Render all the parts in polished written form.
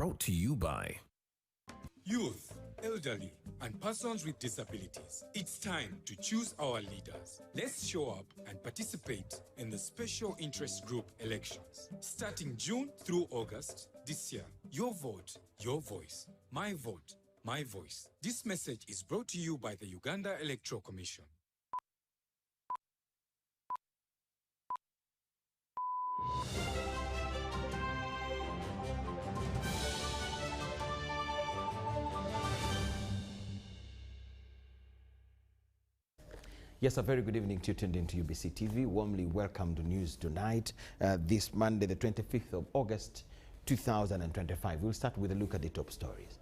Brought to you by youth, elderly, and persons with disabilities. It's time to choose our leaders. Let's show up and participate in the special interest group elections. Starting June through August this year. Your vote, your voice. My vote, my voice. This message is brought to you by the Uganda Electoral Commission. Yes, a very good evening to you tuned into UBC TV. Warmly welcome to News Tonight, this Monday, the 25th of August, 2025. We'll start with a look at the top stories.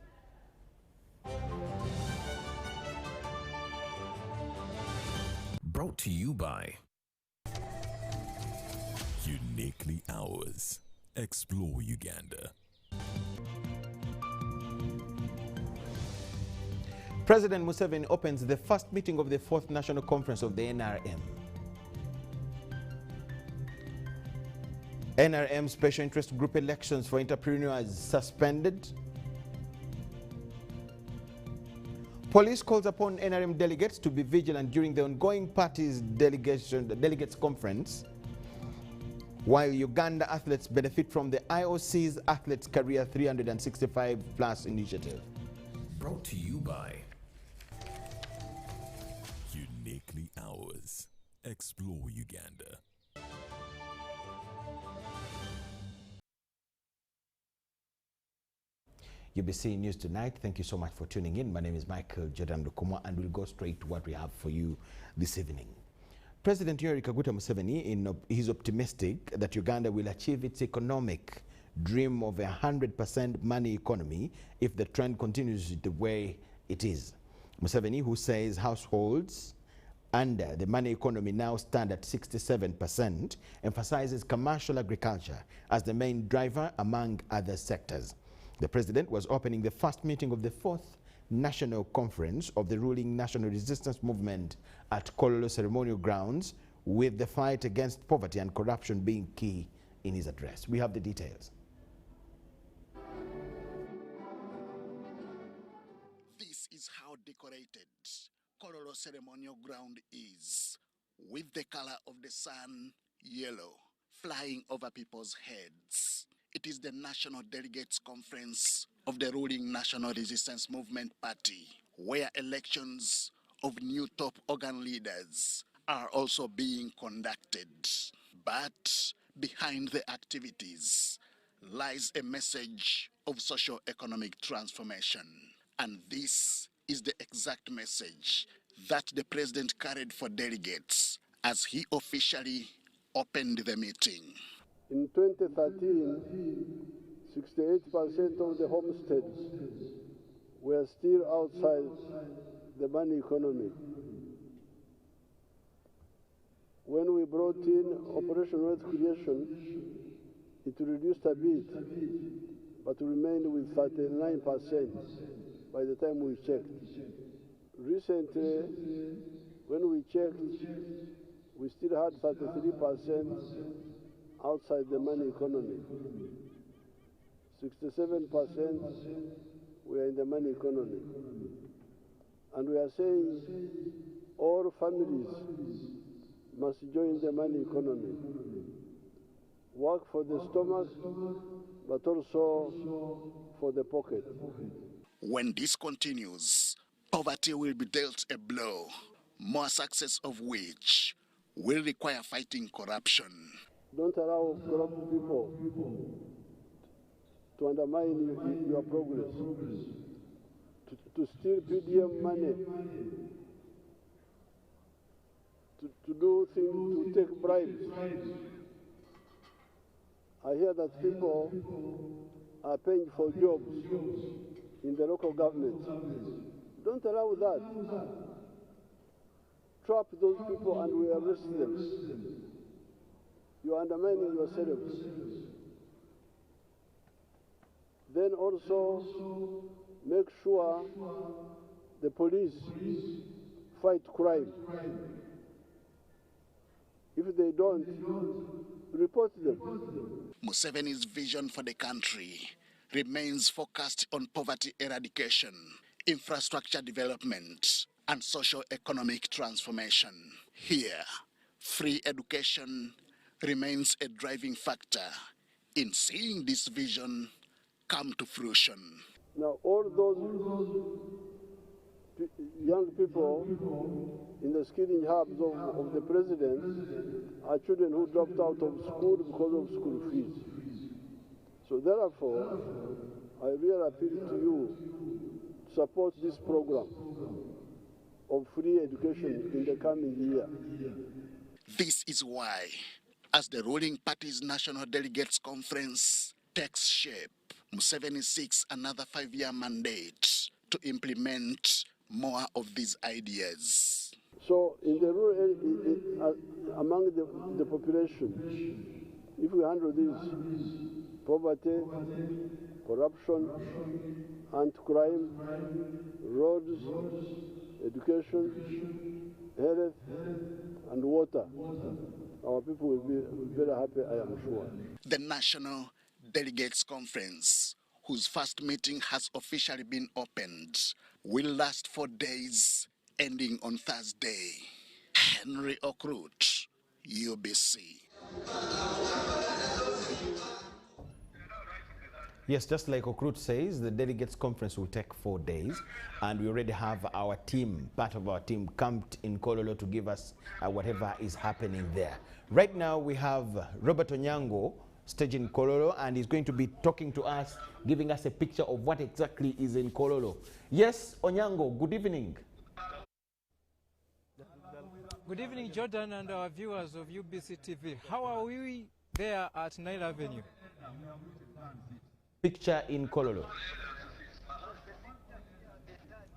Brought to you by Uniquely Ours. Explore Uganda. President Museveni opens the first meeting of the 4th National Conference of the NRM. NRM Special Interest Group elections for entrepreneurs suspended. Police calls upon NRM delegates to be vigilant during the ongoing party's delegates conference, while Uganda athletes benefit from the IOC's Athletes Career 365 Plus initiative. Brought to you by Uniquely Ours. Explore Uganda. UBC News Tonight. Thank you so much for tuning in. My name is Micheal Lukomwa, and we'll go straight to what we have for you this evening. President Museveni is optimistic that Uganda will achieve its economic dream of 100% money economy if the trend continues the way it is. Museveni, who says households under the money economy now stand at 67%, emphasizes commercial agriculture as the main driver among other sectors. The president was opening the first meeting of the 4th National Conference of the ruling National Resistance Movement at Kololo ceremonial grounds, with the fight against poverty and corruption being key in his address. We have the details. This is how decorated Kololo ceremonial ground is, with the color of the sun, yellow, flying over people's heads. It is the National Delegates Conference of the ruling National Resistance Movement Party, where elections of new top organ leaders are also being conducted. But behind the activities lies a message of socio-economic transformation. And this is the exact message that the president carried for delegates as he officially opened the meeting. In 2013, 68% of the homesteads were still outside the money economy. When we brought in Operation Wealth Creation, it reduced a bit, but remained with 39% by the time we checked. Recently, when we checked, we still had 33% outside the money economy. 67% were in the money economy. And we are saying all families must join the money economy. Work for the stomach, but also for the pocket. When this continues, poverty will be dealt a blow, more success of which will require fighting corruption. Don't allow corrupt people to undermine your progress, to steal PDM money, to do things, to take bribes. I hear that people are paying for jobs in the local government. Don't allow that. Trap those people and we arrest them. You are undermining yourselves. Then also make sure the police fight crime. If they don't, report them. Museveni's vision for the country remains focused on poverty eradication, infrastructure development, and socio-economic transformation. Here, free education remains a driving factor in seeing this vision come to fruition. Now, all those young people in the skilling hubs of the president are children who dropped out of school because of school fees. So therefore, I really appeal to you to support this program of free education in the coming year. This is why, as the ruling party's National Delegates Conference takes shape, Museveni seeks another 5-year mandate to implement more of these ideas. So in the rural, among the population, if we handle this poverty, corruption, anti-crime, roads, education, health, and water, our people will be very happy, I am sure. The National Delegates Conference, whose first meeting has officially been opened, will last 4 days, ending on Thursday. Henry Okrut, UBC. Yes, just like Okrut says, the delegates conference will take 4 days, and we already have our team, part of our team, camped in Kololo to give us whatever is happening there. Right now we have Robert Onyango staging Kololo, and he's going to be talking to us, giving us a picture of what exactly is in Kololo. Yes, Onyango, good evening. Good evening, Jordan, and our viewers of UBC TV. How are we there at Nile Avenue? Picture in Kololo.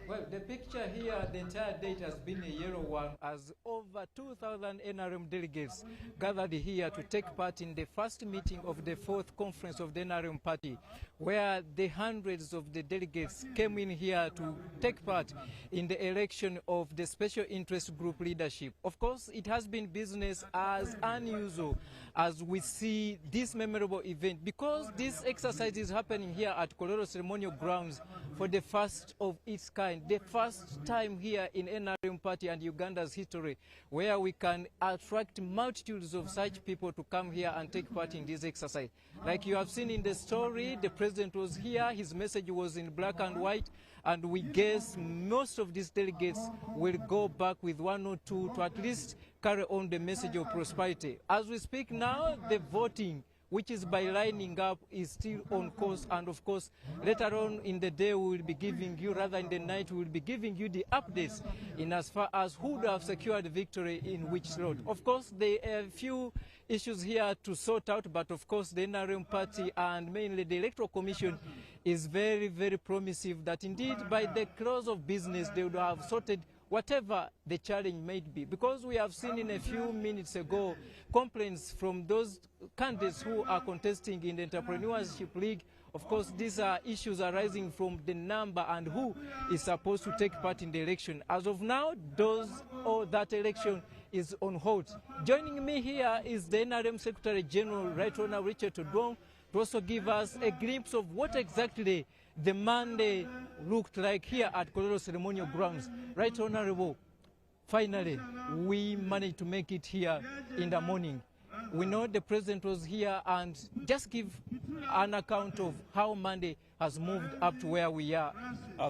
Well, the picture here, the entire date has been a yellow one, as over 2,000 NRM delegates gathered here to take part in the first meeting of the 4th conference of the NRM party, where the hundreds of the delegates came in here to take part in the election of the special interest group leadership. Of course, it has been business as unusual as we see this memorable event, because this exercise is happening here at Kololo Ceremonial Grounds for the first of its kind, the first time here in NRM party and Uganda's history, where we can attract multitudes of such people to come here and take part in this exercise. Like you have seen in the story, the president was here, his message was in black and white, and we guess most of these delegates will go back with 1 or 2 to at least carry on the message of prosperity. As we speak now, the voting, which is by lining up, is still on course, and of course later on in the day we will be giving you, rather in the night we will be giving you the updates in as far as who would have secured victory in which slot. Of course there are a few issues here to sort out, but of course the NRM party and mainly the Electoral Commission is very, very promising that indeed by the close of business they would have sorted whatever the challenge might be, because we have seen in a few minutes ago complaints from those candidates who are contesting in the Entrepreneurship League. Of course, these are issues arising from the number and who is supposed to take part in the election. As of now, that election is on hold. Joining me here is the NRM Secretary General, Right Honourable Richard Odwong, to also give us a glimpse of what exactly the Monday looked like here at Kololo Ceremonial Grounds. Right Honourable, finally we managed to make it here in the morning. We know the president was here, and just give an account of how Monday has moved up to where we are.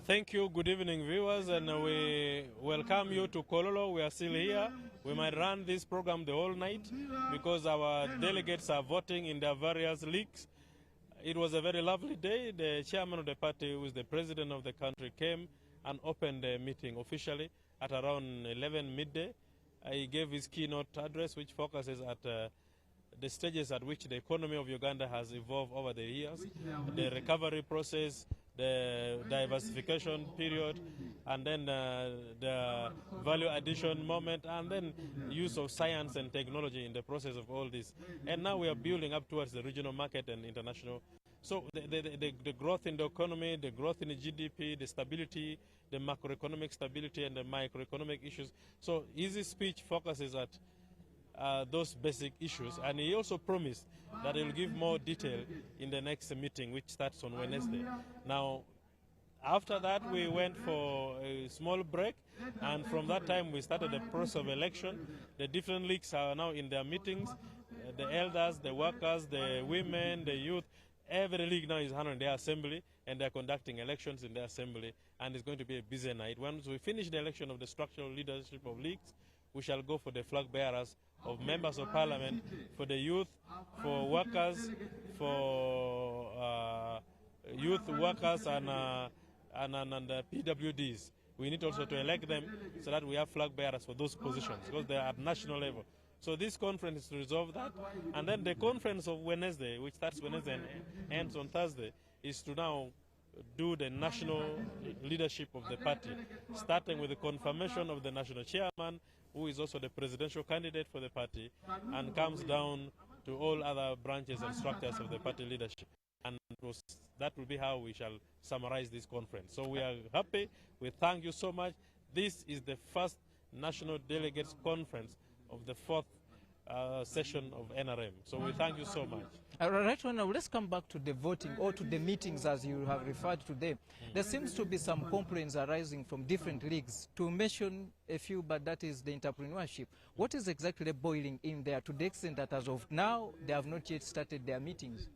Thank you. Good evening, viewers, and we welcome you to Kololo. We are still here. We might run this program the whole night because our delegates are voting in their various leagues. It was a very lovely day. The chairman of the party, who is the president of the country, came and opened the meeting officially at around 11 midday. He gave his keynote address, which focuses at the stages at which the economy of Uganda has evolved over the years, the recovery process, the diversification period, and then the value addition moment, and then use of science and technology in the process of all this. And now we are building up towards the regional market and international. So the growth in the economy, the growth in the GDP, the stability, the macroeconomic stability and the microeconomic issues. So his speech focuses at those basic issues. And he also promised that he will give more detail in the next meeting, which starts on Wednesday. Now, after that, we went for a small break, and from that time, we started the process of election. The different leagues are now in their meetings. The elders, the workers, the women, the youth, every league now is handling their assembly, and they're conducting elections in their assembly, and it's going to be a busy night. Once we finish the election of the structural leadership of leagues, we shall go for the flag bearers of members of parliament, for the youth, for workers, for youth workers and PWDs. We need also to elect them so that we have flag bearers for those positions because they are at national level. So this conference is to resolve that. And then the conference of Wednesday, which starts Wednesday and ends on Thursday, is to now do the national leadership of the party, starting with the confirmation of the national chairman, who is also the presidential candidate for the party, and comes down to all other branches and structures of the party leadership. And that will be how we shall summarize this conference. So we are happy. We thank you so much. This is the first National Delegates Conference of the fourth session of NRM. So we thank you so much. Right now, let's come back to the voting or to the meetings as you have referred to them. There seems to be some complaints arising from different leagues. To mention a few, but that is the entrepreneurship. What is exactly boiling in there to the extent that as of now, they have not yet started their meetings?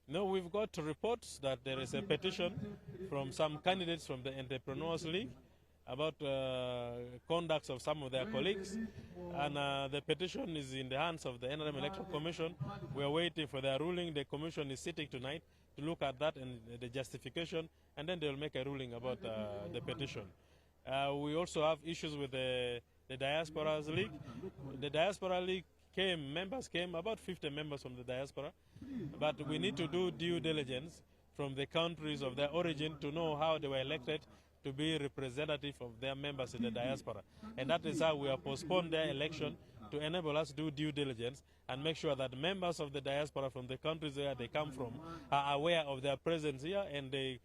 No, we've got reports that there is a petition from some candidates from the Entrepreneurs League about conducts of some of their colleagues, and the petition is in the hands of the NRM Electoral Commission. We are waiting for their ruling. The commission is sitting tonight to look at that and the justification, and then they will make a ruling about the petition. We also have issues with the Diaspora League. The Diaspora League members came, about 50 members from the diaspora, but we need to do due diligence from the countries of their origin to know how they were elected to be representative of their members in the diaspora. And that is how we have postponed their election to enable us to do due diligence and make sure that members of the diaspora from the countries where they come from are aware of their presence here and they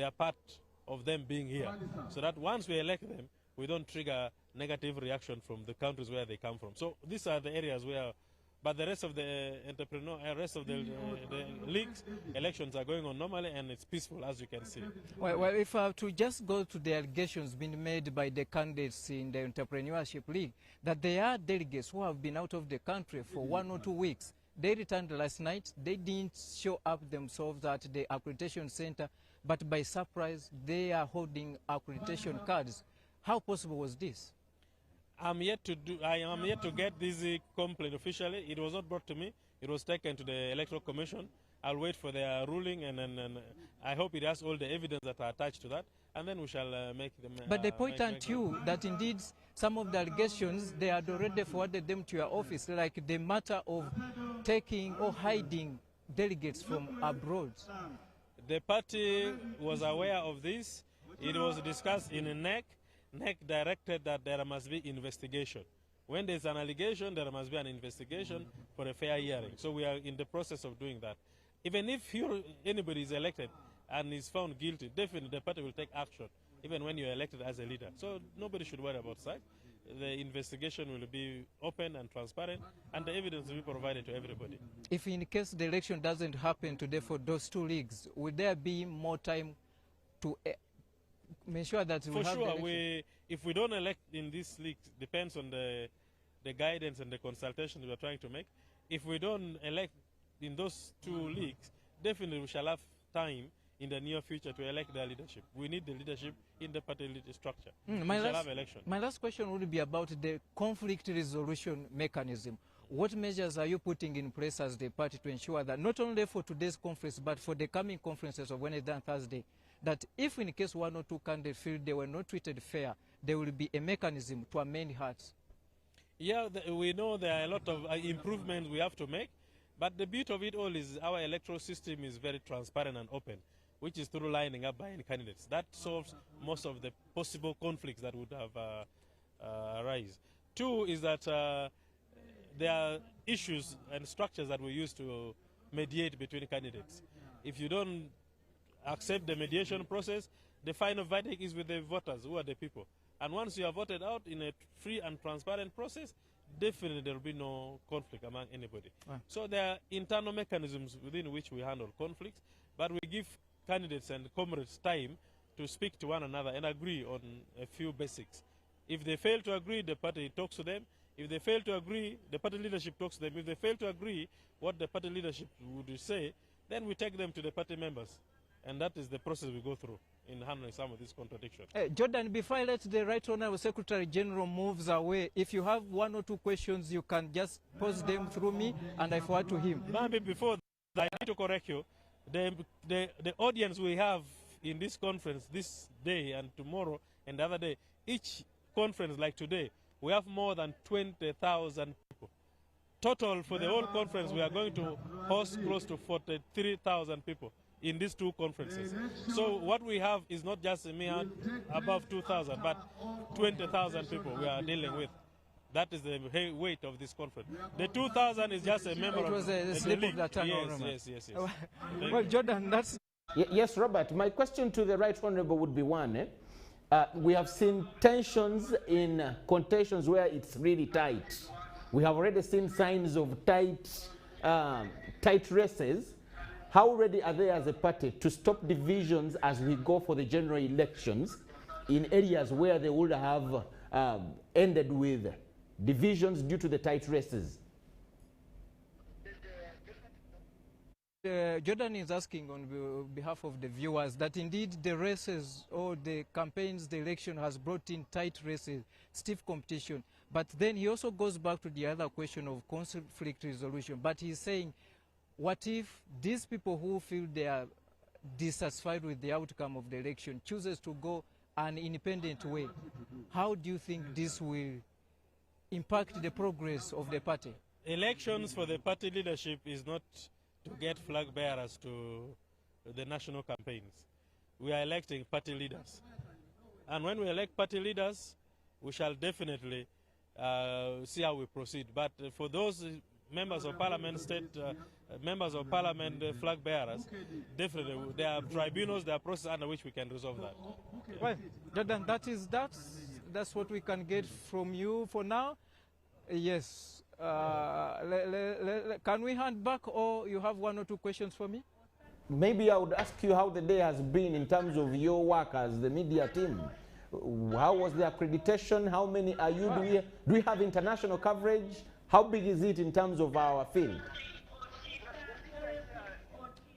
are part of them being here. So that once we elect them, we don't trigger negative reaction from the countries where they come from. So these are the areas where, but the rest of the rest of the leagues, elections are going on normally and it's peaceful, as you can see. Well, if I have to just go to the allegations being made by the candidates in the Entrepreneurship League, that there are delegates who have been out of the country for 1 or 2 weeks. They returned last night. They didn't show up themselves at the accreditation center, but by surprise, they are holding accreditation cards. How possible was this? I am yet to get this complaint officially. It was not brought to me. It was taken to the Electoral Commission. I'll wait for their ruling, and I hope it has all the evidence that are attached to that, and then we shall make them. But the point at you that indeed some of the allegations, they had already forwarded them to your office, like the matter of taking or hiding delegates from abroad. The party was aware of this. It was discussed in a NEC. NEC directed that there must be investigation. When there's an allegation, there must be an investigation for a fair hearing. So we are in the process of doing that. Even if anybody is elected and is found guilty, definitely the party will take action, even when you're elected as a leader. So nobody should worry about that. The investigation will be open and transparent, and the evidence will be provided to everybody. If in case the election doesn't happen today for those 2 leagues, will there be more time to make sure that we have sure, if we don't elect in these leagues, depends on the guidance and the consultation we are trying to make. If we don't elect in those 2 leagues, definitely we shall have time in the near future to elect their leadership. We need the leadership in the party structure. We shall have election. My last question would be about the conflict resolution mechanism. What measures are you putting in place as the party to ensure that not only for today's conference, but for the coming conferences of Wednesday and Thursday, that if in case 1 or 2 candidates feel they were not treated fair, there will be a mechanism to amend hearts? Yeah, we know there are a lot of improvements we have to make, but the beauty of it all is our electoral system is very transparent and open, which is through lining up by candidates. That solves most of the possible conflicts that would have arise. 2 is that there are issues and structures that we use to mediate between candidates. If you don't accept the mediation process, the final verdict is with the voters, who are the people. And once you are voted out in a free and transparent process, definitely there will be no conflict among anybody. So there are internal mechanisms within which we handle conflicts, but we give candidates and comrades time to speak to one another and agree on a few basics. If they fail to agree, the party talks to them. If they fail to agree, the party leadership talks to them. If they fail to agree what the party leadership would say, then we take them to the party members. And that is the process we go through in handling some of these contradictions. Jordan, before I let the Right Honourable Secretary General moves away, if you have one or two questions, you can just pose them through me and I forward to him. Maybe before that, I need to correct you. The audience we have in this conference this day and tomorrow and the other day, each conference like today, we have more than 20,000 people. Total for the whole conference, we are going to host close to 43,000 people in these two conferences. So what we have is not just a mere above 2,000, but 20,000 people we are dealing with. That is the weight of this conference. The 2,000 is just a member of the league. It was a slip of the tongue. Yes. Well, Jordan, that's... Yes, Robert, my question to the Right Honourable would be one. We have seen tensions in contentions where it's really tight. We have already seen signs of tight races. How ready are they as a party to stop divisions as we go for the general elections in areas where they would have ended with divisions due to the tight races? Jordan is asking on behalf of the viewers that indeed the races or the campaigns, the election has brought in tight races, stiff competition. But then he also goes back to the other question of conflict resolution. But he's saying, what if these people who feel they are dissatisfied with the outcome of the election chooses to go an independent way? How do you think this will impact the progress of the party? Elections for the party leadership is not to get flag bearers to the national campaigns. We are electing party leaders. And when we elect party leaders, we shall definitely see how we proceed. But for those members of parliament, members of parliament flag bearers, definitely there are tribunals, there are processes under which we can resolve that. Well, Jordan, that's what we can get from you for now. Yes. Can we hand back, or you have one or two questions for me? Maybe I would ask you how the day has been in terms of your work as the media team. How was the accreditation? How many are you? Do we have international coverage? How big is it in terms of our field?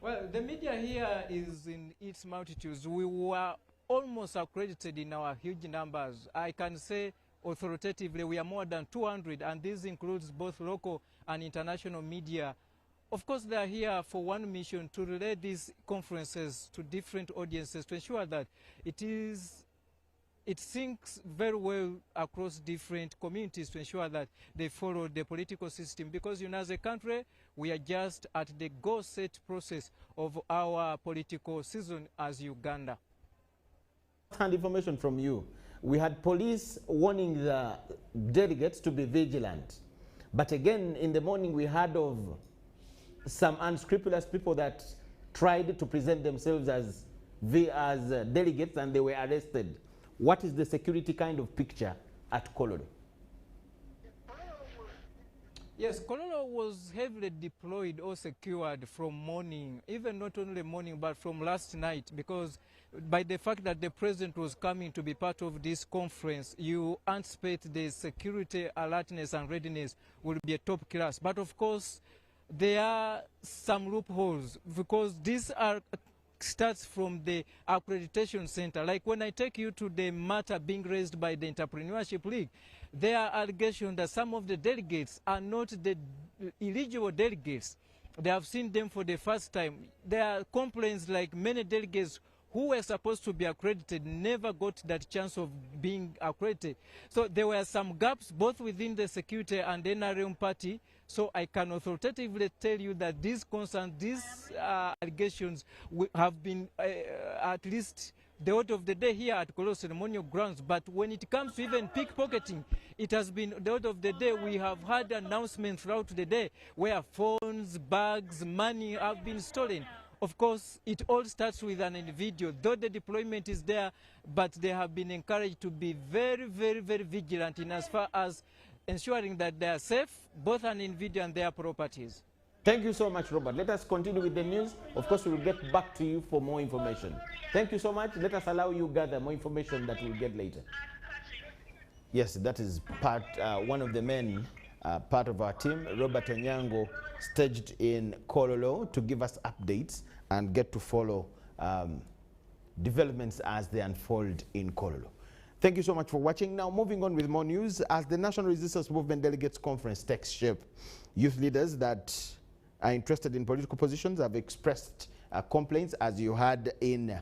Well, the media here is in its multitudes. We were almost accredited in our huge numbers. I can say authoritatively we are more than 200, and this includes both local and international media. Of course, they are here for one mission, to relay these conferences to different audiences to ensure that it syncs very well across different communities, to ensure that they follow the political system. Because, you know, as a country, we are just at the go-set process of our political season as Uganda. And information from you. We had police warning the delegates to be vigilant. But again, in the morning, we heard of some unscrupulous people that tried to present themselves as delegates, and they were arrested. What is the security kind of picture at Kololo? Yes, Kololo was heavily deployed or secured from morning, even not only morning, but from last night, because by the fact that the president was coming to be part of this conference, you anticipate the security alertness and readiness will be a top class. But of course, there are some loopholes, because these starts from the accreditation center. Like when I take you to the matter being raised by the Entrepreneurship League, there are allegations that some of the delegates are not the eligible delegates. They have seen them for the first time. There are complaints like many delegates who were supposed to be accredited never got that chance of being accredited. So there were some gaps both within the security and the NRM party. So I can authoritatively tell you that these concerns, these allegations have been at least the order of the day here at Kololo ceremonial grounds. But when it comes to even pickpocketing, it has been the order of the day. We have had announcements throughout the day where phones, bags, money have been stolen. Of course, it all starts with an individual. Though the deployment is there, but they have been encouraged to be very, very, very vigilant in as far as ensuring that they are safe, both an individual and their properties. Thank you so much, Robert. Let us continue with the news. Of course, we will get back to you for more information. Thank you so much. Let us allow you gather more information that we'll get later. Yes, that is one of the men, part of our team, Robert Onyango, staged in Kololo to give us updates and get to follow developments as they unfold in Kololo. Thank you so much for watching. Now, moving on with more news. As the National Resistance Movement Delegates Conference takes shape, youth leaders that are interested in political positions have expressed complaints, as you had in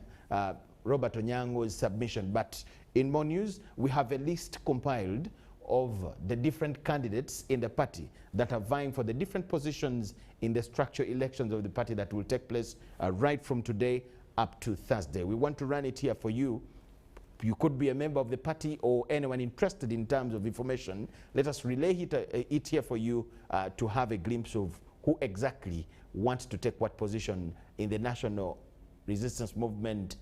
Robert Onyango's submission. But in more news, we have a list compiled of the different candidates in the party that are vying for the different positions in the structural elections of the party that will take place right from today up to Thursday. We want to run it here for you. You could be a member of the party or anyone interested in terms of information. Let us relay it here for you to have a glimpse of who exactly wants to take what position in the National Resistance Movement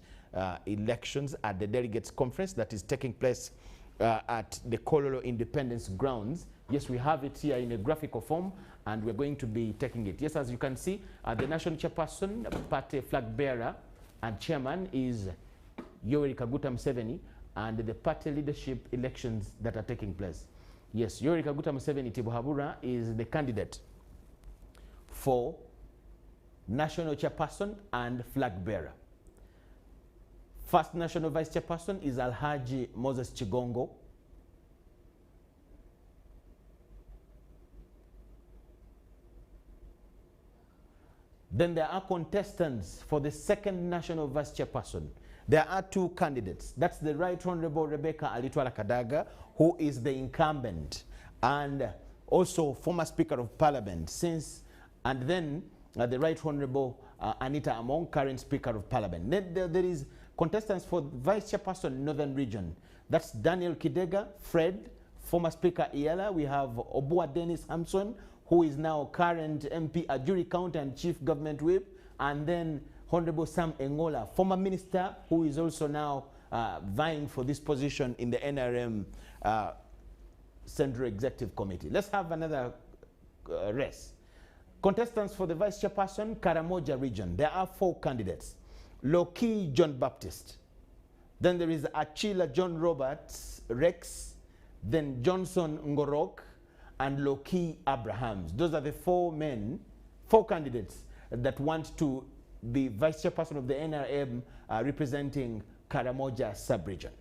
elections at the Delegates Conference that is taking place at the Kololo Independence Grounds. Yes, we have it here in a graphical form, and we're going to be taking it. Yes, as you can see, the national chairperson, party flag bearer, and chairman is Yoweri Kaguta Museveni, and the party leadership elections that are taking place. Yes, Yoweri Kaguta Museveni Tibuhaburra is the candidate for national chairperson and flag bearer. First national vice chairperson is Alhaji Moses Chigongo. Then there are contestants for the second national vice chairperson. There are two candidates. That's the Right Honorable Rebecca Alitwala Kadaga, who is the incumbent and also former Speaker of Parliament and then the Right Honorable Anita Among, current Speaker of Parliament. Then there is contestants for Vice Chairperson in Northern Region. That's Daniel Kidega, Fred, former Speaker Iala. We have Obua Dennis Hampson, who is now current MP Ajuri County and Chief Government Whip, and then Honorable Sam Engola, former minister, who is also now vying for this position in the NRM Central Executive Committee. Let's have another race. Contestants for the Vice Chairperson, Karamoja Region. There are 4 candidates. Loki John Baptist. Then there is Achila John Roberts Rex. Then Johnson Ngorok and Loki Abrahams. Those are the 4 candidates that want to be Vice Chairperson of the NRM representing Karamoja sub-region.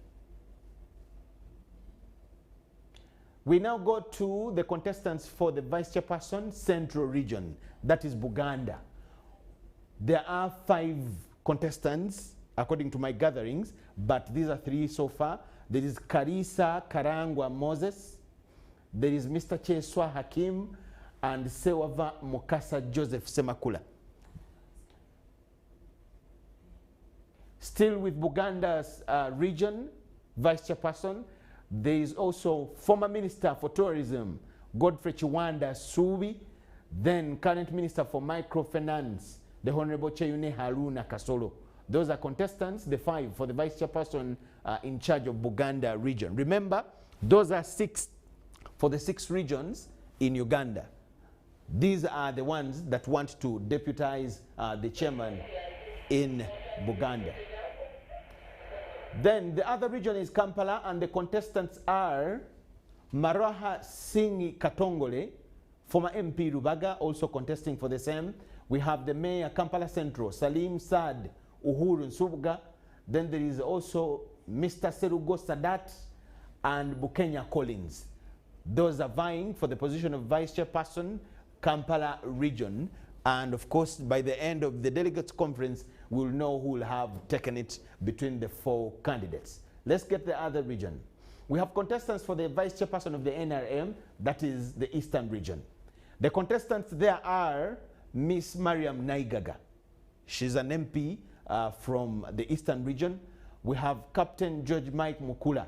We now go to the contestants for the Vice Chairperson Central Region. That is Buganda. There are 5 contestants, according to my gatherings, but these are 3 so far. There is Karisa Karangwa Moses. There is Mr. Cheswa Hakim and Sewava Mokasa Joseph Semakula. Still with Buganda's region, Vice Chairperson, there is also former Minister for Tourism, Godfrey Chiwanda Subi, then current Minister for Microfinance, the Honorable Cheyune Haruna Kasolo. Those are contestants, the 5 for the Vice Chairperson in charge of Buganda region. Remember, those are 6 for the 6 regions in Uganda. These are the ones that want to deputize the chairman in Buganda. Then the other region is Kampala, and the contestants are Maraha Singh Katongole, former MP Rubaga, also contesting for the same. We have the Mayor Kampala Central, Salim Saad Uhuru Nsubga. Then there is also Mr. Serugo Sadat and Bukenya Collins. Those are vying for the position of Vice Chairperson, Kampala region. And of course, by the end of the Delegates Conference, we'll know who will have taken it between the 4 candidates. Let's get the other region. We have contestants for the Vice Chairperson of the NRM, that is the Eastern region. The contestants there are Miss Mariam Naigaga. She's an MP from the Eastern region. We have Captain George Mike Mukula.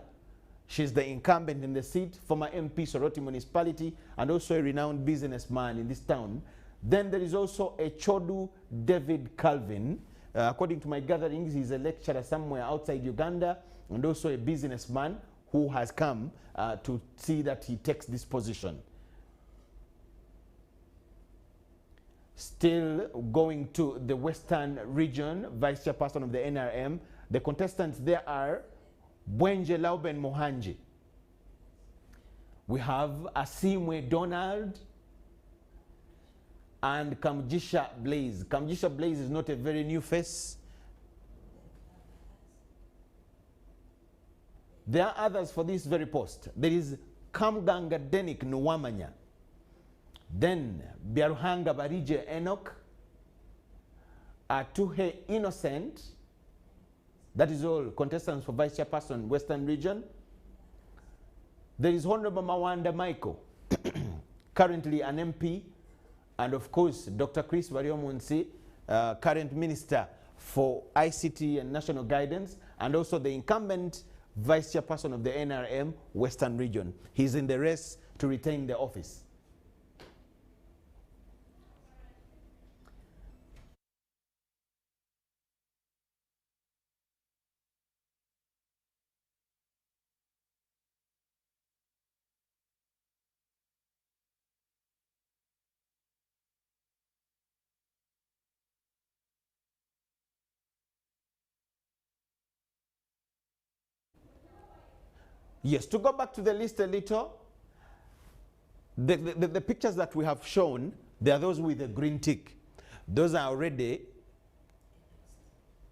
She's the incumbent in the seat, former MP Soroti Municipality, and also a renowned businessman in this town. Then there is also a Chodu David Calvin. According to my gatherings, he's a lecturer somewhere outside Uganda and also a businessman who has come to see that he takes this position. Still going to the Western Region, Vice Chairperson of the NRM. The contestants there are Bwenje Lauben Mohanji. We have Asimwe Donald and Kamjisha Blaze. Kamjisha Blaze is not a very new face. There are others for this very post. There is Kamganga Denik Nwamanya. Then Biaruhanga Barije Enoch, Atuhe Innocent, that is all contestants for Vice Chairperson, Western Region. There is Honorable Mawanda Michael, currently an MP, and of course Dr. Chris Wariomunsi, current Minister for ICT and National Guidance, and also the incumbent Vice Chairperson of the NRM, Western Region. He's in the race to retain the office. Yes, to go back to the list a little, the pictures that we have shown, they are those with the green tick. Those are already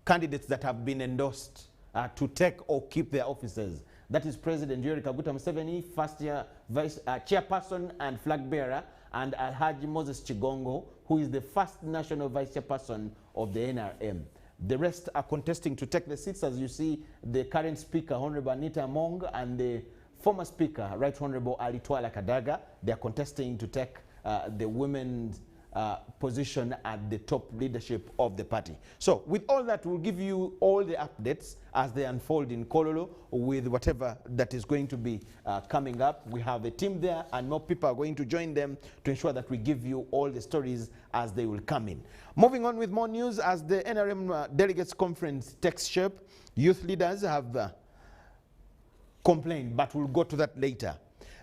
candidates that have been endorsed to take or keep their offices. That is President Yoweri Kaguta Museveni, first year chairperson and flag bearer, and Alhaji Moses Chigongo, who is the first national vice chairperson of the NRM. The rest are contesting to take the seats. As you see, the current speaker, Honorable Anita Among, and the former speaker, Right Honorable Ali Twala Kadaga, they are contesting to take the women's position at the top leadership of the party. So with all that, we'll give you all the updates as they unfold in Kololo with whatever that is going to be coming up. We have a team there and more people are going to join them to ensure that we give you all the stories as they will come in. Moving on with more news, as the NRM Delegates Conference takes shape, youth leaders have complained, but we'll go to that later.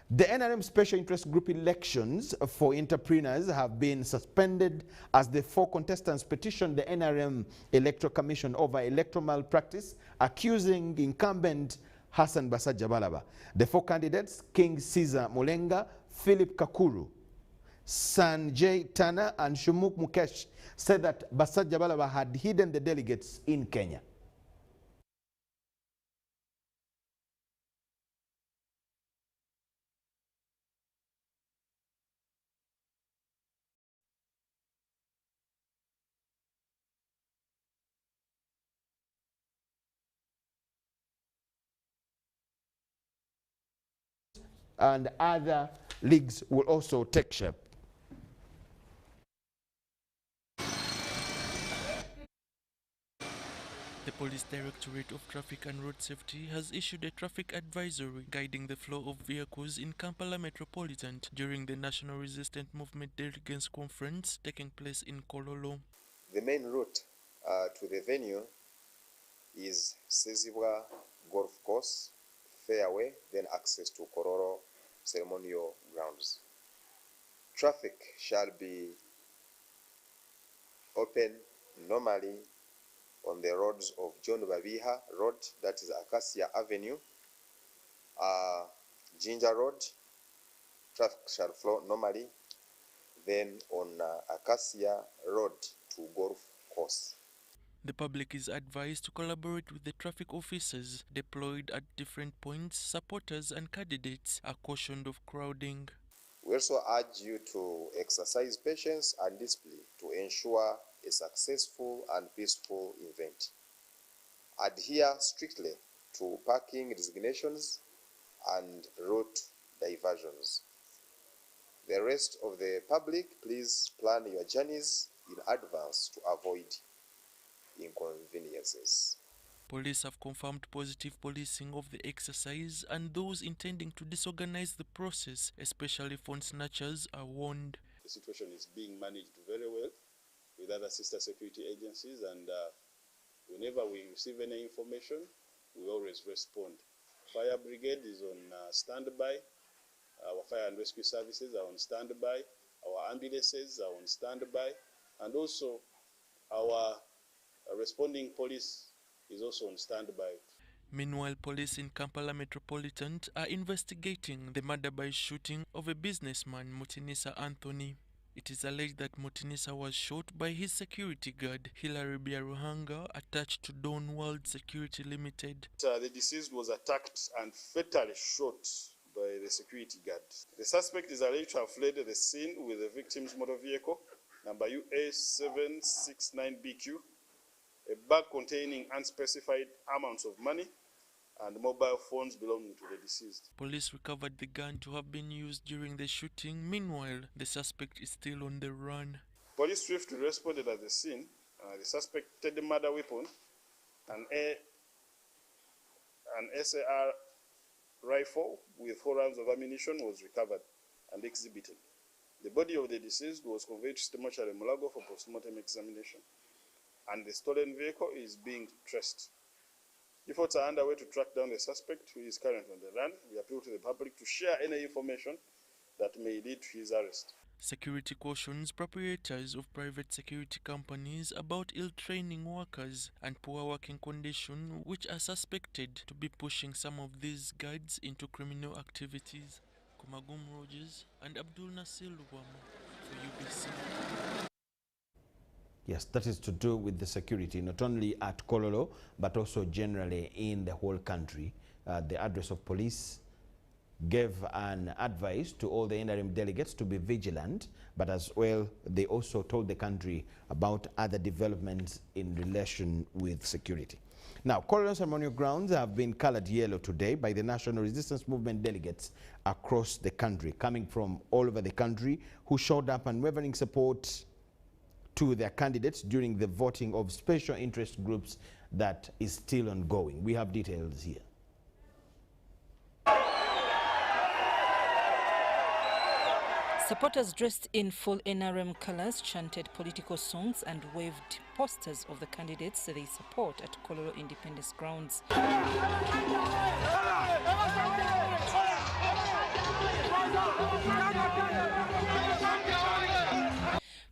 The NRM Special Interest Group elections for entrepreneurs have been suspended as the 4 contestants petitioned the NRM Electoral Commission over electoral malpractice, accusing incumbent Hassan Basajabalaba. The 4 candidates, King Caesar Mulenga, Philip Kakuru, Sanjay Tana, and Shumuk Mukesh, said that Basajabalaba had hidden the delegates in Kenya. And other leagues will also take shape. The Police Directorate of Traffic and Road Safety has issued a traffic advisory guiding the flow of vehicles in Kampala Metropolitan during the National Resistance Movement Delegates Conference taking place in Kololo. The main route to the venue is Sezibwa Golf Course, Fairway, then access to Kololo ceremonial grounds. Traffic shall be open normally on the roads of John Babiha Road, that is Acacia Avenue, Ginger Road, traffic shall flow normally, then on Acacia Road to Golf Course. The public is advised to collaborate with the traffic officers deployed at different points. Supporters and candidates are cautioned of crowding. We also urge you to exercise patience and discipline to ensure a successful and peaceful event. Adhere strictly to parking designations and route diversions. The rest of the public, please plan your journeys in advance to avoid inconveniences. Police have confirmed positive policing of the exercise, and those intending to disorganize the process, especially phone snatchers, are warned. The situation is being managed very well with other sister security agencies, and whenever we receive any information, we always respond fire brigade is on standby. Our fire and rescue services are on standby. Our ambulances are on standby. And also our responding police is also on standby. Meanwhile, police in Kampala Metropolitan are investigating the murder by shooting of a businessman, Mutinisa Anthony. It is alleged that Mutinisa was shot by his security guard, Hilary Biaruhanga, attached to Dawn World Security Limited. The deceased was attacked and fatally shot by the security guard. The suspect is alleged to have fled the scene with the victim's motor vehicle, number UA769BQ, a bag containing unspecified amounts of money, and mobile phones belonging to the deceased. Police recovered the gun to have been used during the shooting. Meanwhile, the suspect is still on the run. Police swiftly responded at the scene. The suspected murder weapon, an SAR rifle with 4 rounds of ammunition, was recovered and exhibited. The body of the deceased was conveyed to State Mortuary Mulago for postmortem examination, and the stolen vehicle is being traced. Efforts are underway to track down the suspect, who is currently on the run. We appeal to the public to share any information that may lead to his arrest. Security cautions proprietors of private security companies about ill-training workers and poor working conditions, which are suspected to be pushing some of these guards into criminal activities. Kumagum Rogers and Abdul Nasir Lukomwa for UBC. Yes, that is to do with the security, not only at Kololo, but also generally in the whole country. The address of police gave an advice to all the interim delegates to be vigilant, but as well, they also told the country about other developments in relation with security. Now, Kololo ceremonial grounds have been colored yellow today by the National Resistance Movement delegates across the country, coming from all over the country, who showed up unwavering support to their candidates during the voting of special interest groups that is still ongoing. We have details here. Supporters dressed in full NRM colors chanted political songs and waved posters of the candidates they support at Kololo Independence Grounds.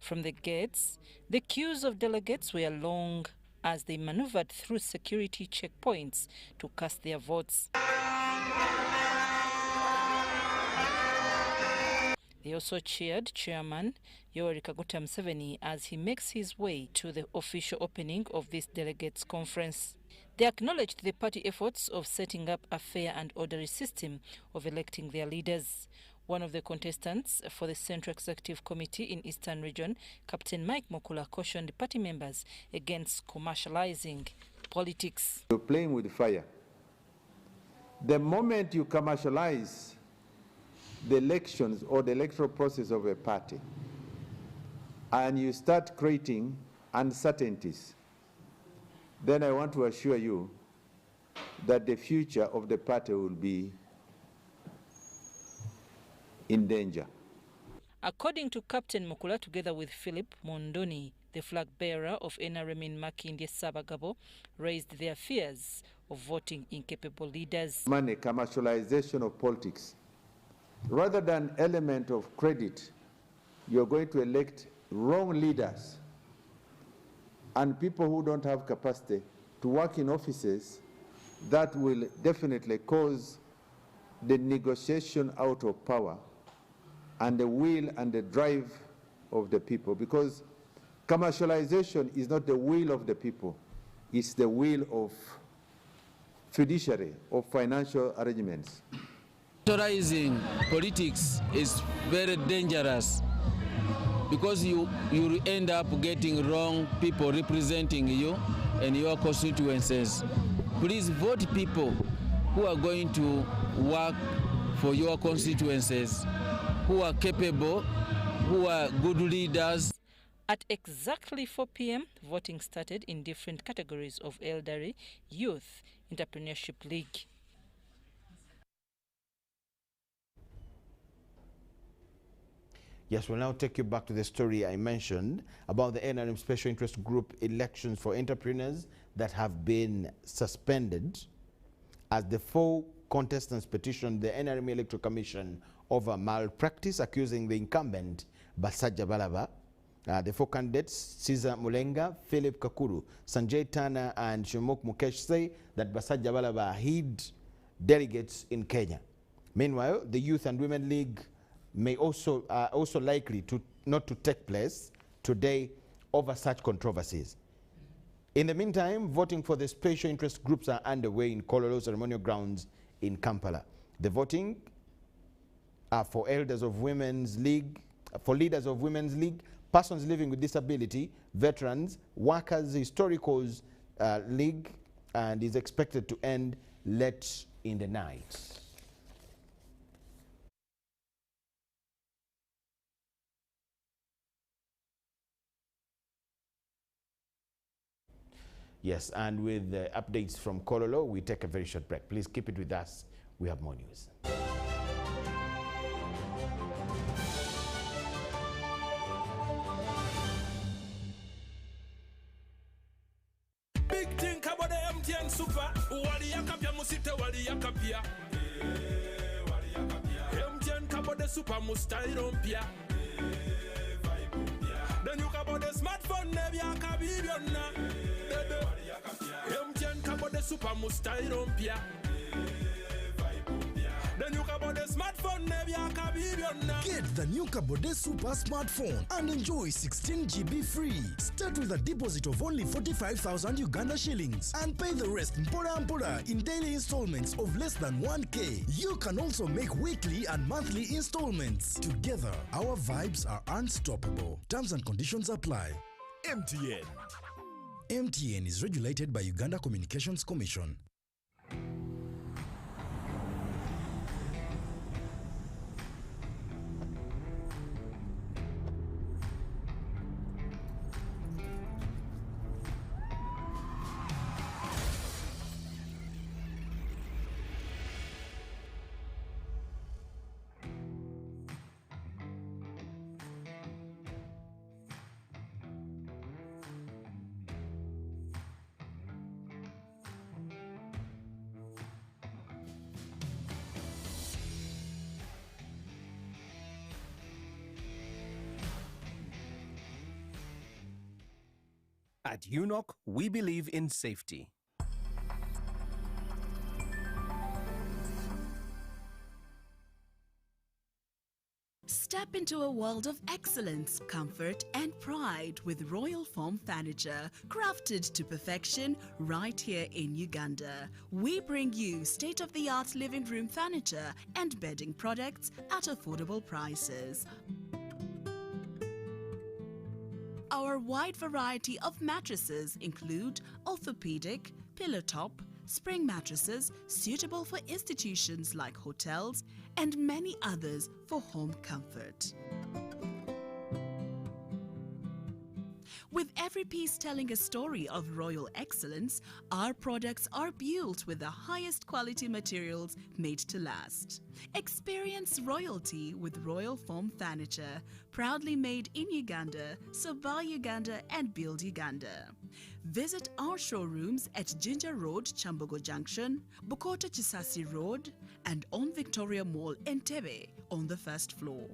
From the gates, the queues of delegates were long as they maneuvered through security checkpoints to cast their votes. They also cheered Chairman Yoweri Kaguta Museveni as he makes his way to the official opening of this delegates conference. They acknowledged the party efforts of setting up a fair and orderly system of electing their leaders. One of the contestants for the Central Executive Committee in Eastern Region, Captain Mike Mukula, cautioned party members against commercializing politics. You're playing with fire. The moment you commercialize the elections or the electoral process of a party and you start creating uncertainties, then I want to assure you that the future of the party will be in danger. According to Captain Mukula, together with Philip Mondoni, the flag bearer of NRM in Makindye Sabagabo, raised their fears of voting incapable leaders. Money, commercialization of politics. Rather than element of credit, you're going to elect wrong leaders and people who don't have capacity to work in offices that will definitely cause the negotiation out of power and the will and the drive of the people, because commercialization is not the will of the people, it's the will of fiduciary, of financial arrangements. Authorizing politics is very dangerous because you end up getting wrong people representing you and your constituencies. Please vote people who are going to work for your constituencies, who are capable, who are good leaders. At exactly 4 p.m., voting started in different categories of elderly, youth, entrepreneurship league. Yes, we'll now take you back to the story I mentioned about the NRM Special Interest Group elections for entrepreneurs that have been suspended as the 4 contestants petitioned the NRM Electoral Commission over malpractice, accusing the incumbent Basajja Balaba. The four candidates, Caesar Mulenga, Philip Kakuru, Sanjay Tana, and Shumuk Mukesh, say that Basajja Balaba hid delegates in Kenya. Meanwhile, the Youth and Women League may also likely not to take place today over such controversies. In the meantime, voting for the special interest groups are underway in Kololo ceremonial grounds in Kampala. The voting for elders of Women's League, for leaders of Women's League, persons living with disability, veterans, workers, historicals league, and is expected to end late in the night. Yes, and with the updates from Kololo, we take a very short break. Please keep it with us. We have more news. Big think about the MTN Super. Wali yakapia musite wali yakapia. MTN kabo the Super mustairompia. Then you kabo the smartphone nebi yakabibiona. MTN kabo the Super mustairompia. Then you kabo the smartphone nebi yakabibiona. Get the new Kabode Super smartphone and enjoy 16 GB free. Start with a deposit of only 45,000 Uganda shillings and pay the rest mpora in daily installments of less than 1K. You can also make weekly and monthly installments. Together, our vibes are unstoppable. Terms and conditions apply. MTN. MTN is regulated by Uganda Communications Commission. At UNOC, we believe in safety. Step into a world of excellence, comfort, and pride with Royal Foam Furniture, crafted to perfection right here in Uganda. We bring you state-of-the-art living room furniture and bedding products at affordable prices. Our wide variety of mattresses include orthopedic, pillow top, spring mattresses suitable for institutions like hotels, and many others for home comfort. With every piece telling a story of royal excellence, our products are built with the highest quality materials made to last. Experience royalty with Royal Foam Furniture, proudly made in Uganda, so buy Uganda and build Uganda. Visit our showrooms at Ginger Road, Chambogo Junction, Bukota Chisasi Road, and on Victoria Mall, Entebbe, on the first floor.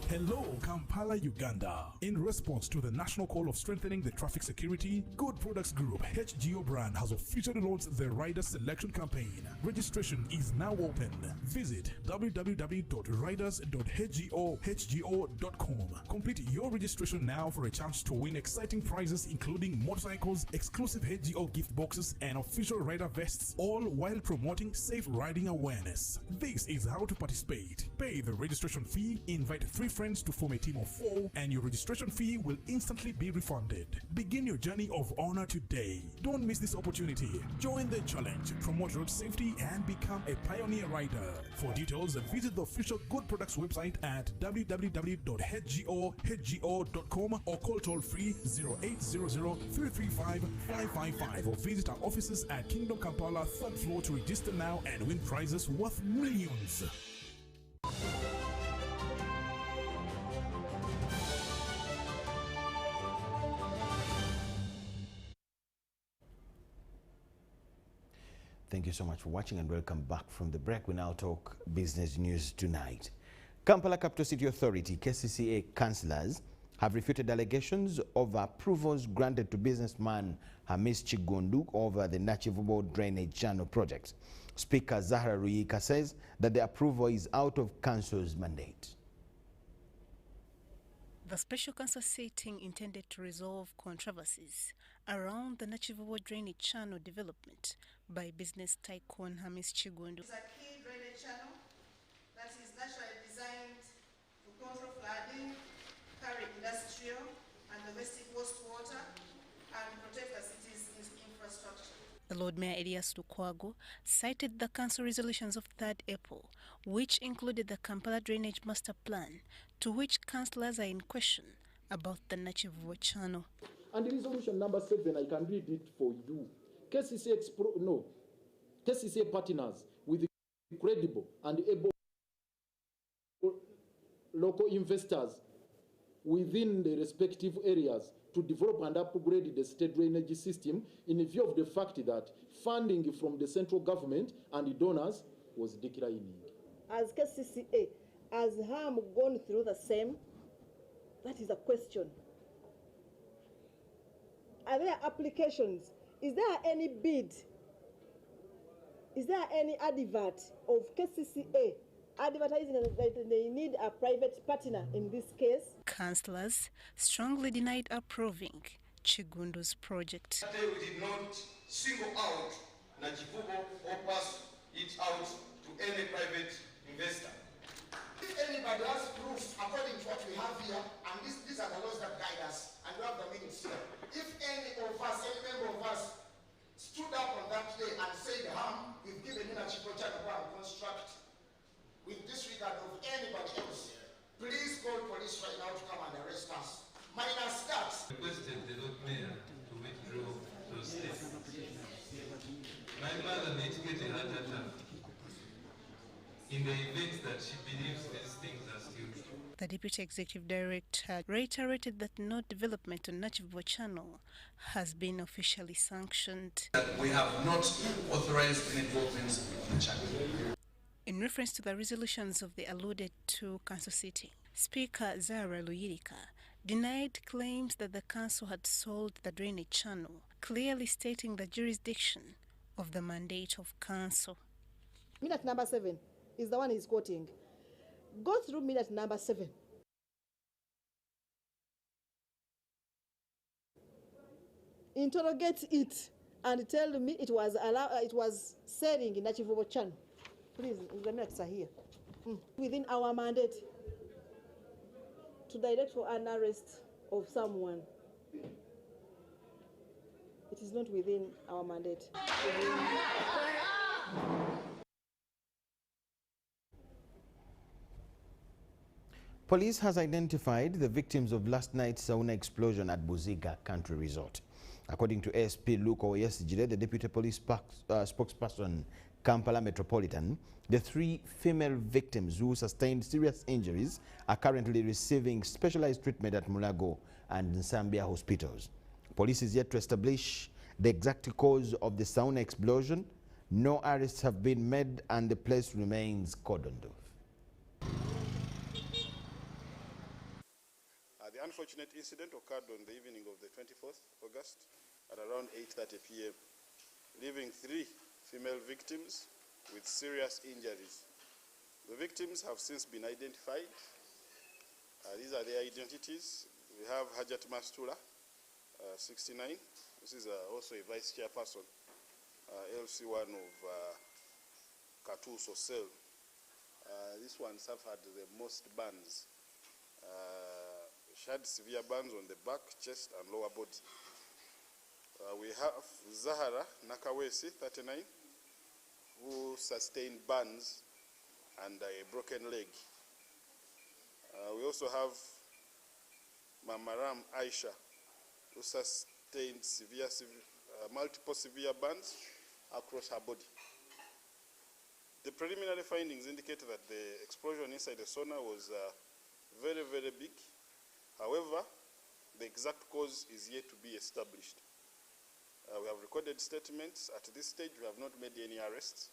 Hello, Kampala, Uganda. In response to the national call of strengthening the traffic security, Good Products Group HGO brand has officially launched the Rider Selection Campaign. Registration is now open. Visit www.riders.hgo.com. Complete your registration now for a chance to win exciting prizes including motorcycles, exclusive HGO gift boxes, and official rider vests, all while promoting safe riding awareness. This is how to participate. Pay the registration fee, invite 3 friends to form a team of 4, and your registration fee will instantly be refunded. Begin your journey of honor today. Don't miss this opportunity. Join the challenge, promote road safety, and become a pioneer rider. For details, visit the official Good Products website at www.hgo.com or call toll-free 0800-335-555 or visit our offices at Kingdom Kampala 3rd floor to register now and win prizes worth millions. Thank you so much for watching and welcome back from the break. We now talk business news tonight. Kampala Capital City Authority, KCCA councillors have refuted allegations of approvals granted to businessman Hamis Chigundu over the Nachivubo Drainage Channel project. Speaker Zahra Ruyika says that the approval is out of council's mandate. The special council sitting intended to resolve controversies around the Nachivubo Drainage Channel development by business tycoon Hamis Chigundu. It's a key drainage channel that is naturally designed to control flooding, carry industrial and domestic wastewater, and protect the city's infrastructure. The Lord Mayor Elias Lukwago cited the council resolutions of 3rd April, which included the Kampala Drainage Master Plan, to which councillors are in question about the Nachivubo Channel. And resolution number 7, I can read it for you. KCCA partners with credible and able local investors within the respective areas to develop and upgrade the state drainage system in view of the fact that funding from the central government and the donors was declining. As KCCA, as HAM gone through the same, that is a question. Are there applications? Is there any bid? Is there any advert of KCCA advertising that they need a private partner in this case? Councillors strongly denied approving Chigundu's project. We did not single out Nachivubo or pass it out to any private investor. If anybody has proof according to what we have here, and these are the laws that guide us, and we have the minutes here. If any of us, any member of us, stood up on that day and said, we've given in a Chico Channel and construct with disregard of anybody else, please call police right now to come and arrest us. Minus that. Requested the Lord Mayor to withdraw those statements. My mother mitigated her attack in the event that she believes these things are still true. The Deputy Executive Director reiterated that no development on Nachivubo Channel has been officially sanctioned. We have not authorized any developments on the channel. In reference to the resolutions of the alluded to council sitting, Speaker Zahra Ruyika denied claims that the council had sold the drainage channel, clearly stating the jurisdiction of the mandate of council. Minute number 7 is the one he's quoting. Go through minute number 7. Interrogate it and tell me it was selling in Nachivubo Channel. Please, the minutes are here. Within our mandate to direct for an arrest of someone. It is not within our mandate. Police has identified the victims of last night's Sauna explosion at Buziga Country Resort. According to ASP Lukomwa yesterday, the Deputy Police spokesperson Kampala Metropolitan, the 3 female victims who sustained serious injuries are currently receiving specialized treatment at Mulago and Nsambia hospitals. Police is yet to establish the exact cause of the Sauna explosion. No arrests have been made and the place remains cordoned off. The unfortunate incident occurred on the evening of the 24th August at around 8:30 p.m., leaving 3 female victims with serious injuries. The victims have since been identified. These are their identities. We have Hajat Mastura, 69. This is also a vice chairperson, LC1 of Katuso Cell. This one suffered the most burns. She had severe burns on the back, chest, and lower body. We have Zahara Nakawesi, 39, who sustained burns and a broken leg. We also have Mamaram Aisha, who sustained multiple severe burns across her body. The preliminary findings indicate that the explosion inside the sauna was very, very big. However, the exact cause is yet to be established. We have recorded statements. At this stage, we have not made any arrests.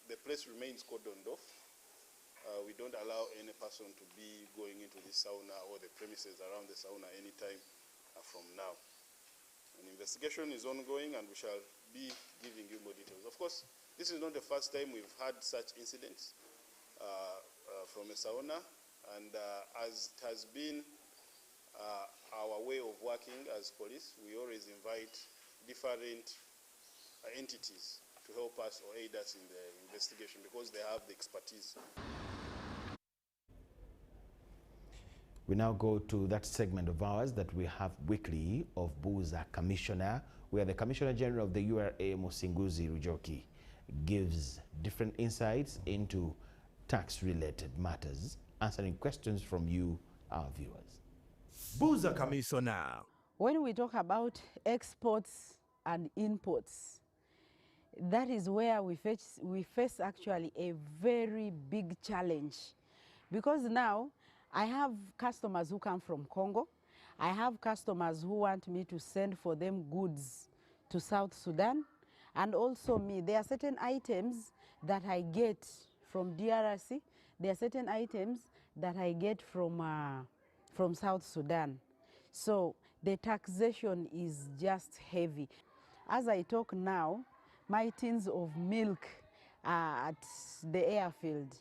The place remains cordoned off. We don't allow any person to be going into the sauna or the premises around the sauna anytime from now. An investigation is ongoing and we shall be giving you more details. Of course, this is not the first time we've had such incidents from a sauna, and as it has been our way of working as police, we always invite different entities to help us or aid us in the investigation because they have the expertise. We now go to that segment of ours that we have weekly of Buza Commissioner, where the Commissioner General of the URA, Musinguzi Rujoki, gives different insights into tax-related matters, answering questions from you, our viewers. Buza Commissioner. When we talk about exports and imports, that is where we face actually a very big challenge, because now I have customers who come from Congo. I have customers who want me to send for them goods to South Sudan. And also me, there are certain items that I get from DRC. There are certain items that I get from South Sudan. So the taxation is just heavy. As I talk now, my tins of milk are at the airfield.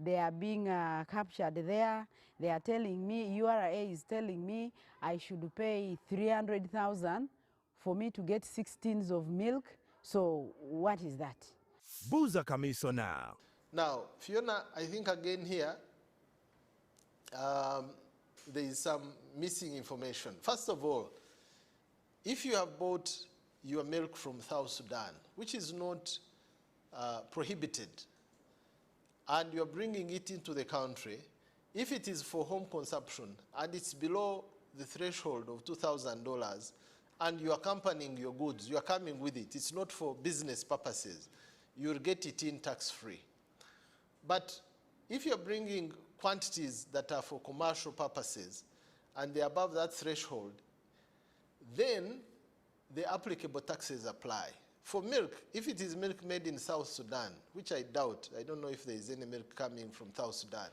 They are being captured there. They are telling me, URA is telling me I should pay 300,000 for me to get 6 tins of milk. So what is that? Buza Commissioner. Now, Fiona, I think again here, there is some missing information. First of all, if you have bought your milk from South Sudan, which is not prohibited, and you're bringing it into the country, if it is for home consumption and it's below the threshold of $2,000 and you're accompanying your goods, you're coming with it, it's not for business purposes, you'll get it in tax-free. But if you're bringing quantities that are for commercial purposes and they're above that threshold, then the applicable taxes apply. For milk, if it is milk made in South Sudan, which I doubt, I don't know if there is any milk coming from South Sudan,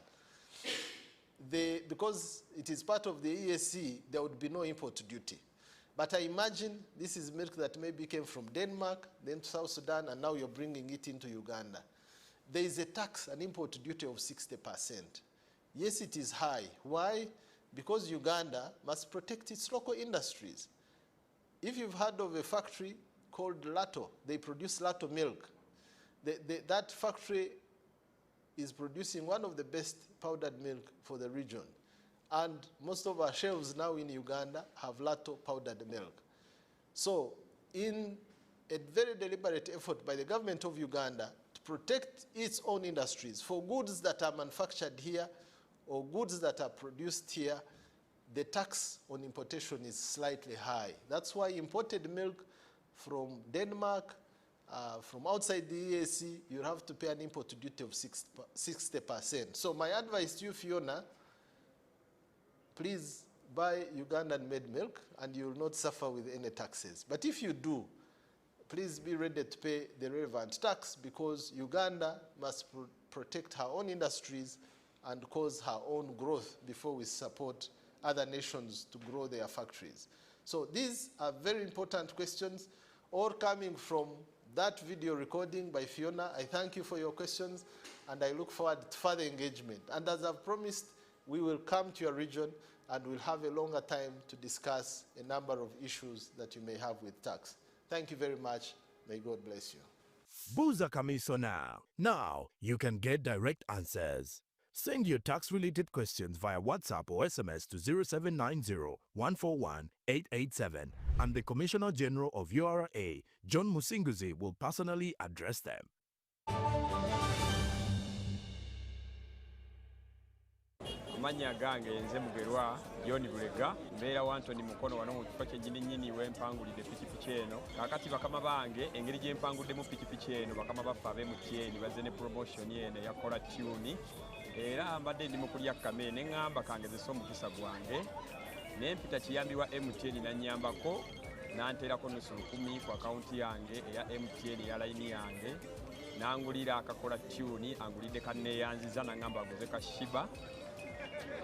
because it is part of the ESC, there would be no import duty. But I imagine this is milk that maybe came from Denmark, then to South Sudan, and now you're bringing it into Uganda. There is a tax, an import duty of 60%. Yes, it is high. Why? Because Uganda must protect its local industries. If you've heard of a factory called Lato, they produce Lato milk. That factory is producing one of the best powdered milk for the region. And most of our shelves now in Uganda have Lato powdered milk. So in a very deliberate effort by the government of Uganda to protect its own industries for goods that are manufactured here or goods that are produced here, the tax on importation is slightly high. That's why imported milk from Denmark, from outside the EAC, you have to pay an import duty of 60%. So my advice to you, Fiona, please buy Ugandan-made milk and you will not suffer with any taxes. But if you do, please be ready to pay the relevant tax because Uganda must protect her own industries and cause her own growth before we support other nations to grow their factories. So these are very important questions, all coming from that video recording by Fiona. I thank you for your questions, and I look forward to further engagement. And as I've promised, we will come to your region, and we'll have a longer time to discuss a number of issues that you may have with tax. Thank you very much. May God bless you. Buza Commissioner. Now you can get direct answers. Send your tax-related questions via WhatsApp or SMS to 0790-141-887, and the Commissioner General of URA, John Musinguzi, will personally address them. Amanya gange nze mugerwa John Bulega mbeera wantoni mukono wano mu kifo kyennyini w'empangulidde pikipiki eno kakati bakama bange engeri gye mpanguddemu pikipiki eno bakama baffe ab'MTN bazze ne promotion eno yakola tune era mbadde ndi mu kulya kamere ne ŋŋamba kangezesa omukisa gwange nempita kiyambi wa MTN nanyambako nanterako nusu 10 ku akaunti yange eya MTN ya line yange nangulira akakola tune angulide kaneyanziza nangamba aguze kashiba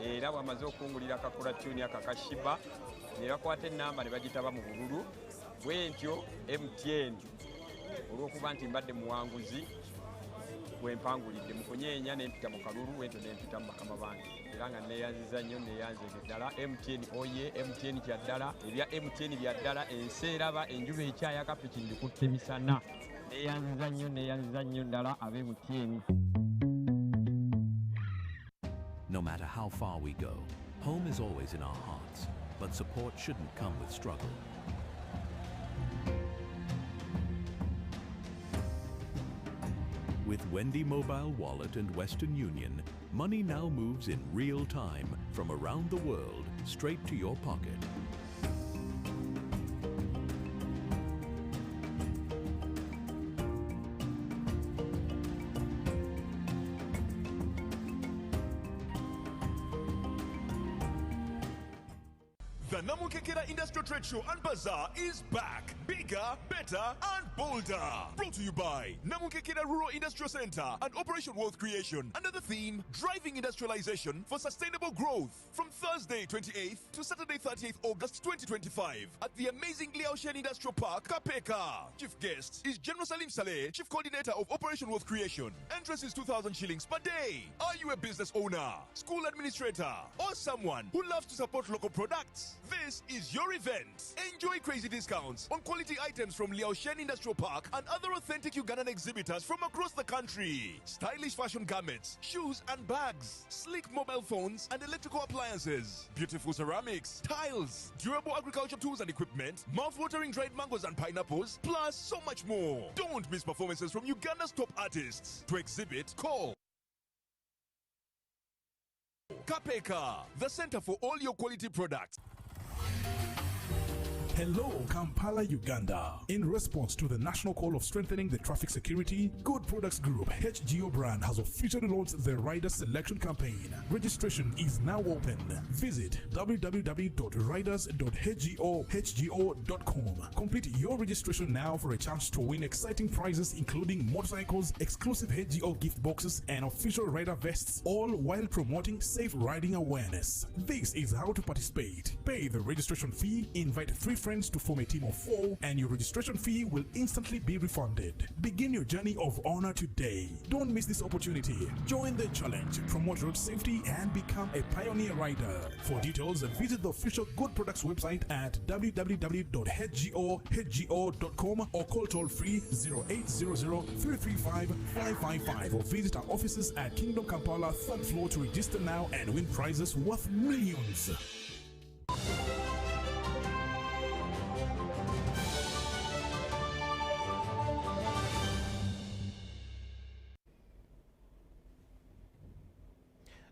era bwamaze okungulira akakola tune akakashiba ne bakwata enamba ne bagitaba mu bululu bwentyo MTN olwokuba nti mbadde muwanguzi wempangulidde mukunyeenya nempita mu kalulu wentyo nempita mu bakama bange era nga neyanziza nnyo neyanzege ddala MTN oye MTN kyaddala ebya MTN byaddala ensi eraba enjuba ekyayaka piki ndikutte misana neyanziza nnyo ddala abe MTN. No matter how far we go, home is always in our hearts, but support shouldn't come with struggle. With Wendy Mobile Wallet and Western Union, money now moves in real time from around the world straight to your pocket. The Namukekera Industrial Trade Show and Bazaar is back. Bigger, better, and bolder. Brought to you by Namukekera Rural Industrial Center and Operation Wealth Creation under the theme Driving Industrialization for Sustainable Growth. From Thursday 28th to Saturday 30th August 2025 at the amazing Liaoshen Industrial Park, Kapeka. Chief guest is General Salim Saleh, Chief Coordinator of Operation Wealth Creation. Entrance is 2,000 shillings per day. Are you a business owner, school administrator, or someone who loves to support local products? This is your event. Enjoy crazy discounts on quality items from Liaoshen Industrial Park and other authentic Ugandan exhibitors from across the country. Stylish fashion garments, shoes and bags, sleek mobile phones and electrical appliances, beautiful ceramics, tiles, durable agriculture tools and equipment, mouth-watering dried mangoes and pineapples, plus so much more. Don't miss performances from Uganda's top artists. To exhibit, call Kapeka, the center for all your quality products. Hello, Kampala, Uganda. In response to the national call of strengthening the traffic security, Good Products Group HGO brand has officially launched the Rider Selection Campaign. Registration is now open. Visit www.riders.hgo.com. Complete your registration now for a chance to win exciting prizes including motorcycles, exclusive HGO gift boxes, and official rider vests, all while promoting safe riding awareness. This is how to participate. Pay the registration fee, invite 3 friends to form a team of 4, and your registration fee will instantly be refunded. Begin your journey of honor today. Don't miss this opportunity. Join the challenge, promote road safety, and become a pioneer rider. For details, visit the official Good Products website at www.hgo.com or call toll-free 0800-335-555 or visit our offices at Kingdom Kampala 3rd floor to register now and win prizes worth millions.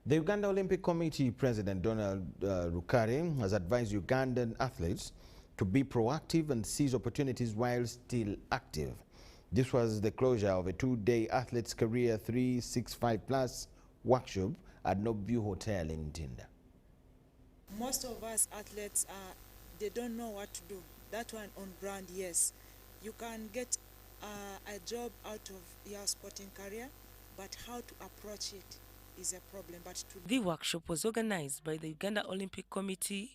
The Uganda Olympic Committee President Donald Rukare has advised Ugandan athletes to be proactive and seize opportunities while still active. This was the closure of a 2-day Athletes Career 365+ workshop at Nobview Hotel in Tinda. Most of us athletes, they don't know what to do. That one on brand, yes. You can get a job out of your sporting career, but how to approach it is a problem. The workshop was organized by the Uganda Olympic Committee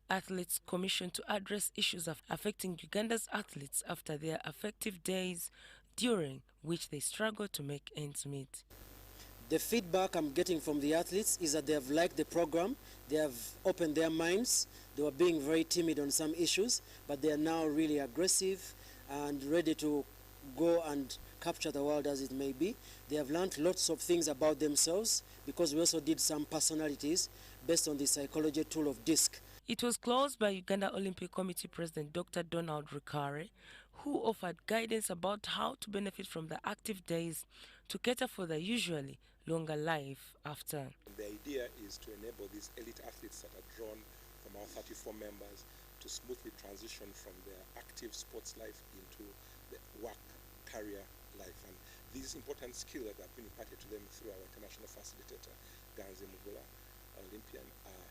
Athletes Commission to address issues affecting Uganda's athletes after their affective days, during which they struggle to make ends meet. The feedback I'm getting from the athletes is that they have liked the program, they have opened their minds, they were being very timid on some issues, but they are now really aggressive and ready to go and capture the world as it may be. They have learned lots of things about themselves because we also did some personalities based on the psychology tool of DISC. It was closed by Uganda Olympic Committee President Dr. Donald Rukare, who offered guidance about how to benefit from the active days to cater for the usually longer life after. The idea is to enable these elite athletes that are drawn from our 34 members to smoothly transition from their active sports life into the work career life. And these important skills that have been imparted to them through our international facilitator, Ganze Mugula, Olympian, are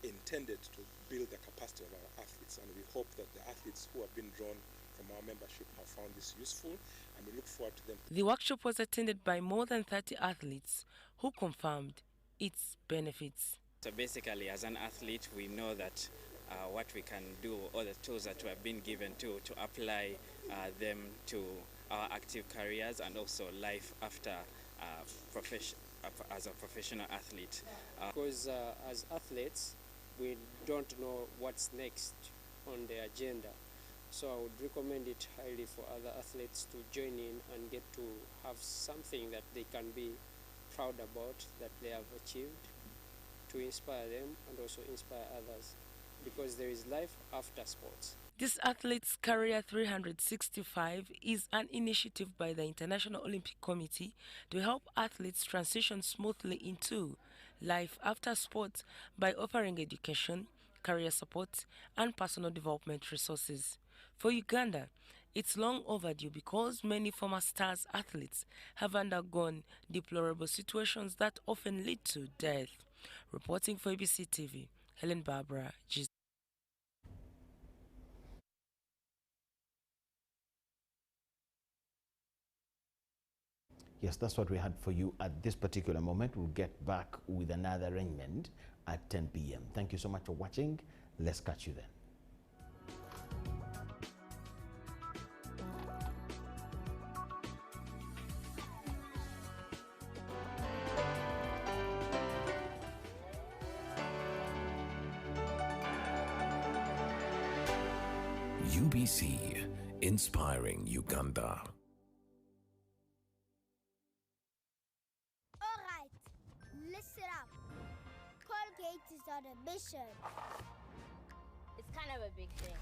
intended to build the capacity of our athletes, and we hope that the athletes who have been drawn from our membership have found this useful, and we look forward to them. The workshop was attended by more than 30 athletes who confirmed its benefits. So basically, as an athlete, we know that what we can do, all the tools that we have been given to apply them to our active careers and also life after as a professional athlete. Because as athletes, we don't know what's next on the agenda. So I would recommend it highly for other athletes to join in and get to have something that they can be proud about, that they have achieved, to inspire them and also inspire others, because there is life after sports. This Athletes Career 365 is an initiative by the International Olympic Committee to help athletes transition smoothly into life after sports by offering education, career support, and personal development resources. For Uganda, it's long overdue because many former stars athletes have undergone deplorable situations that often lead to death. Reporting for ABC TV, Helen Barbara, GC. Yes, that's what we had for you at this particular moment. We'll get back with another arrangement at 10 p.m. Thank you so much for watching. Let's catch you then. UBC, inspiring Uganda. Alright, listen up. Colgate is on a mission. It's kind of a big thing.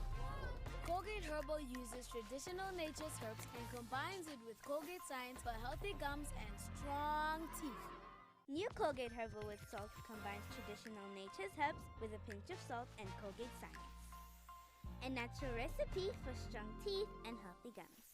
Colgate Herbal uses traditional nature's herbs and combines it with Colgate Science for healthy gums and strong teeth. New Colgate Herbal with Salt combines traditional nature's herbs with a pinch of salt and Colgate Science. A natural recipe for strong teeth and healthy gums.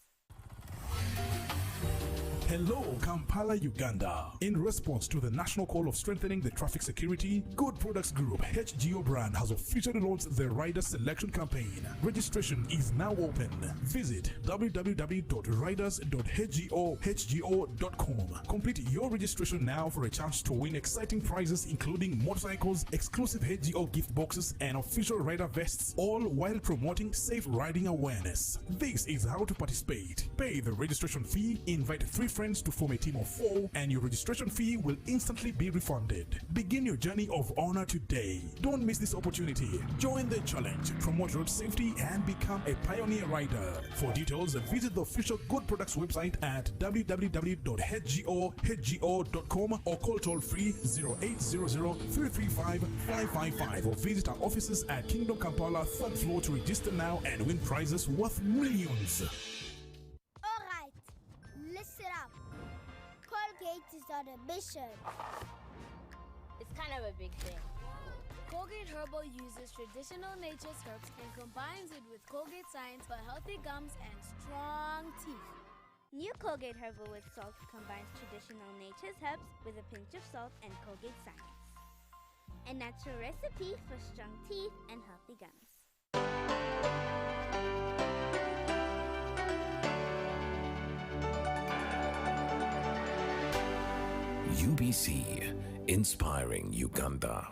Hello, Kampala, Uganda. In response to the national call of strengthening the traffic security, Good Products Group HGO brand has officially launched the Rider Selection Campaign. Registration is now open. Visit www.riders.hgo.com. Complete your registration now for a chance to win exciting prizes including motorcycles, exclusive HGO gift boxes, and official rider vests, all while promoting safe riding awareness. This is how to participate. Pay the registration fee, invite 3 friends to form a team of 4, and your registration fee will instantly be refunded. Begin your journey of honor today. Don't miss this opportunity. Join the challenge, promote road safety, and become a pioneer rider. For details, visit the official Good Products website at www.hgo.com or call toll-free 0800-335-555 or visit our offices at Kingdom Kampala 3rd floor to register now and win prizes worth millions. Alright, listen up. Colgate is on a mission. It's kind of a big thing. Colgate Herbal uses traditional nature's herbs and combines it with Colgate Science for healthy gums and strong teeth. New Colgate Herbal with Salt combines traditional nature's herbs with a pinch of salt and Colgate Science. A natural recipe for strong teeth and healthy gums. UBC, inspiring Uganda.